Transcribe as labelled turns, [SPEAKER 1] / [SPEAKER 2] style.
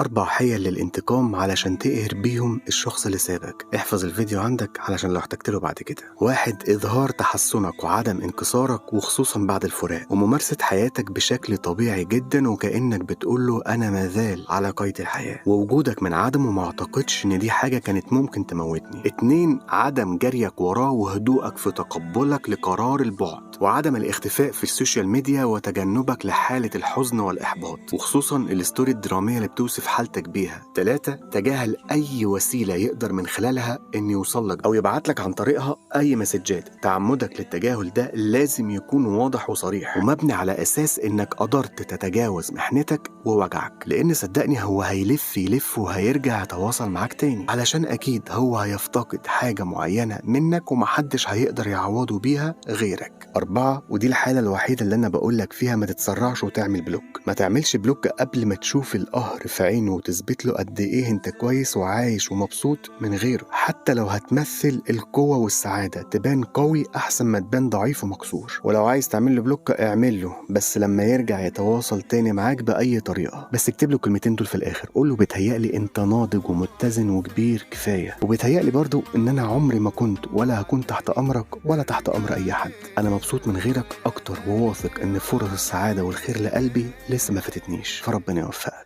[SPEAKER 1] 4 حيل للانتقام علشان تقهر بيهم الشخص اللي سابك. احفظ الفيديو عندك علشان لو احتجت له بعد كده. 1. إظهار تحسنك وعدم انكسارك وخصوصا بعد الفراق، وممارسة حياتك بشكل طبيعي جدا وكأنك بتقوله أنا مازال على قيد الحياة، ووجودك من عدمه ما اعتقدش إن دي حاجة كانت ممكن تموتني. 2. عدم جريك وراه وهدوءك في تقبلك لقرار البعد، وعدم الاختفاء في السوشيال ميديا وتجنبك لحالة الحزن والإحباط وخصوصا الستوري الدرامية اللي بتوصف حالتك بيها. 3. تجاهل أي وسيلة يقدر من خلالها إن يوصلك أو يبعتلك عن طريقها أي مسجات. تعمدك للتجاهل ده لازم يكون واضح وصريح ومبني على أساس إنك قدرت تتجاوز محنتك ووجعك، لأن صدقني هو هيلف يلف وهيرجع يتواصل معاك تاني، علشان أكيد هو هيفتقد حاجة معينة منك ومحدش هيقدر يعوضه بيها غيرك. 4. ودي الحالة الوحيدة اللي أنا بقولك فيها ما تتسرعش وتعمل بلوك. ما تعملش بلوك قبل ما تشوف القهر في عينه وتثبت له قد إيه أنت كويس وعايش ومبسوط من غيره، حتى لو هتمثل القوة والسعادة. تبان قوي أحسن ما تبان ضعيف ومكسور. ولو عايز تعمل له بلوك اعمل له، بس لما يرجع يتواصل تاني معاك بأي طريقة. بس اكتب له كلمتين دول في الآخر، قول له بيتهيألي أنت ناضج ومتزن وكبير كفاية، وبيتهيألي برضو إن أنا عمري ما كنت ولا هكون تحت أمرك ولا تحت أمر أي حد. أنا مبسوط من غيرك أكتر وواثق إن فرص السعادة والخير لقلبي لسه ما فاتتنيش، فربنا يوفقك.